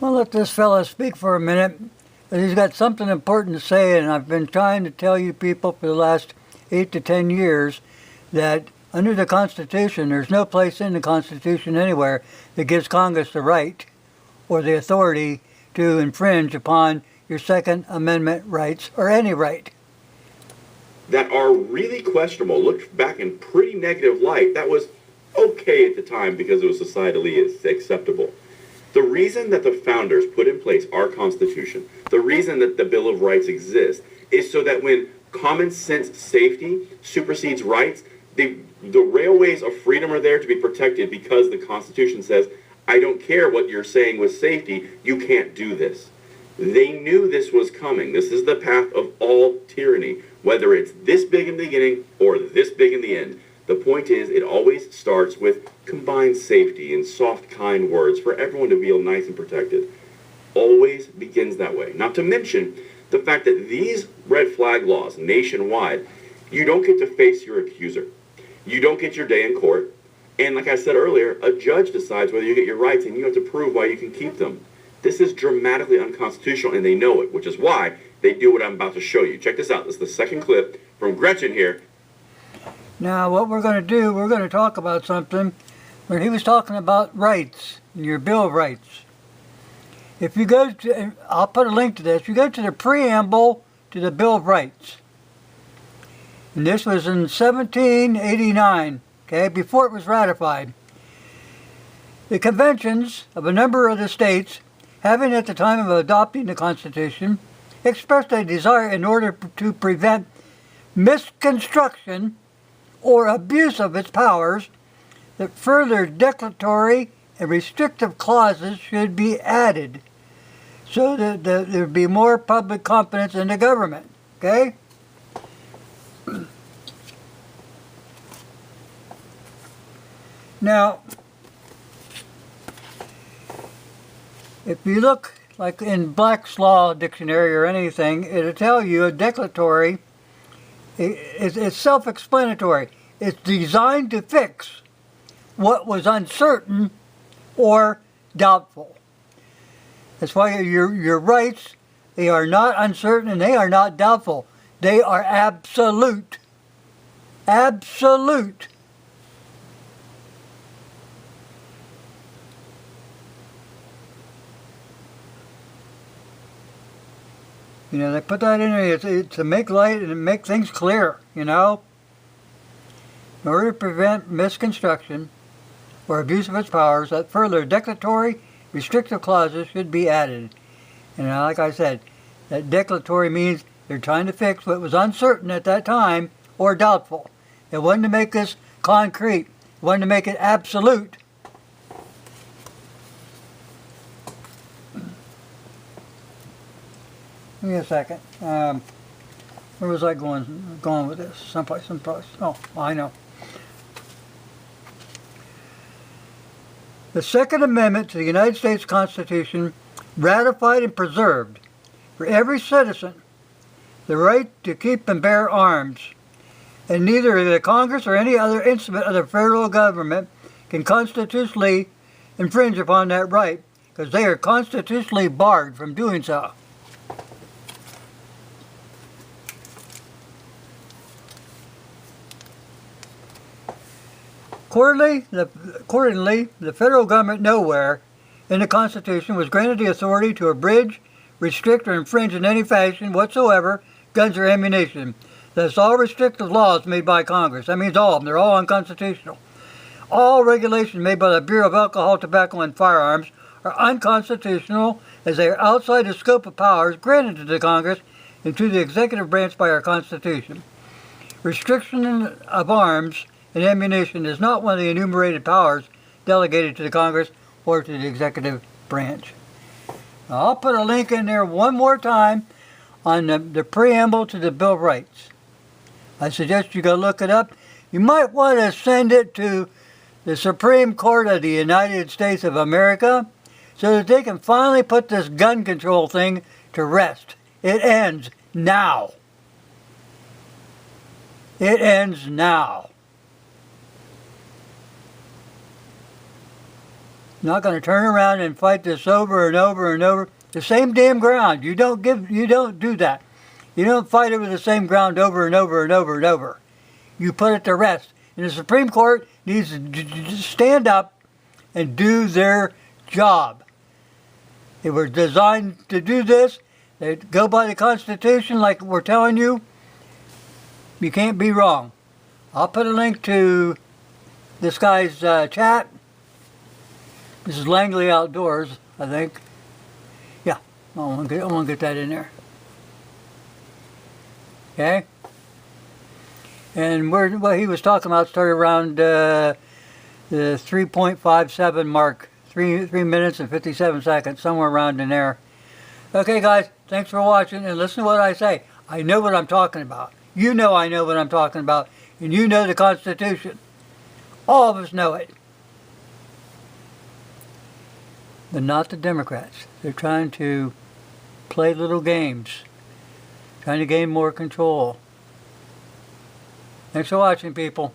Well, let this fella speak for a minute. He's got something important to say, and I've been trying to tell you people for the last 8 to 10 years that under the Constitution, there's no place in the Constitution anywhere that gives Congress the right or the authority to infringe upon your Second Amendment rights or any right. That are really questionable, looked back in pretty negative light. That was okay at the time because it was societally acceptable. The reason that the founders put in place our Constitution, the reason that the Bill of Rights exists, is so that when common sense safety supersedes rights, the railways of freedom are there to be protected because the Constitution says, I don't care what you're saying with safety, you can't do this. They knew this was coming. This is the path of all tyranny, whether it's this big in the beginning or this big in the end. The point is, it always starts with combined safety and soft, kind words for everyone to feel nice and protected. Always begins that way. Not to mention the fact that these red flag laws nationwide, you don't get to face your accuser. You don't get your day in court. And like I said earlier, a judge decides whether you get your rights and you have to prove why you can keep them. This is dramatically unconstitutional, and they know it, which is why they do what I'm about to show you. Check this out. This is the second clip from Gretchen here. Now, what we're going to do, we're going to talk about something where he was talking about rights, your Bill of Rights. If you go to, I'll put a link to this, you go to the preamble to the Bill of Rights. And this was in 1789, okay, before it was ratified. The conventions of a number of the states, having at the time of adopting the Constitution, expressed a desire in order to prevent misconstruction or abuse of its powers that further declaratory and restrictive clauses should be added so that there would be more public confidence in the government, okay? Now, if you look like in Black's Law Dictionary or anything, it'll tell you a declaratory, it's self-explanatory. It's designed to fix what was uncertain or doubtful. That's why your rights, they are not uncertain and they are not doubtful. They are absolute. Absolute. You know, they put that in there to make light and make things clear, you know. In order to prevent misconstruction or abuse of its powers, that further declaratory, restrictive clauses should be added. And like I said, that declaratory means they're trying to fix what was uncertain at that time or doubtful. It wasn't to make this concrete. It wasn't to make it absolute. Give me a second. Where was I going with this? Someplace. Oh, I know. The Second Amendment to the United States Constitution ratified and preserved for every citizen the right to keep and bear arms, and neither the Congress or any other instrument of the federal government can constitutionally infringe upon that right, because they are constitutionally barred from doing so. Accordingly, the federal government nowhere in the Constitution was granted the authority to abridge, restrict, or infringe in any fashion whatsoever guns or ammunition. Thus, all restrictive laws made by Congress, that means all of them, they're all unconstitutional. All regulations made by the Bureau of Alcohol, Tobacco, and Firearms are unconstitutional as they are outside the scope of powers granted to the Congress and to the executive branch by our Constitution. Restriction of arms and ammunition is not one of the enumerated powers delegated to the Congress or to the executive branch. Now, I'll put a link in there one more time on the preamble to the Bill of Rights. I suggest you go look it up. You might want to send it to the Supreme Court of the United States of America so that they can finally put this gun control thing to rest. It ends now. It ends now. Not going to turn around and fight this over and over and over. The same damn ground. You don't do that. You don't fight over the same ground over and over and over and over. You put it to rest. And the Supreme Court needs to stand up and do their job. They were designed to do this. They go by the Constitution like we're telling you. You can't be wrong. I'll put a link to this guy's chat. This is Langley Outdoors, I think. Yeah, I want to get that in there. Okay? And what he was talking about started around the 3.57 mark. 3 minutes and 57 seconds, somewhere around in there. Okay, guys, thanks for watching, and listen to what I say. I know what I'm talking about. You know I know what I'm talking about, and you know the Constitution. All of us know it. But not the Democrats. They're trying to play little games, trying to gain more control. Thanks for watching, people.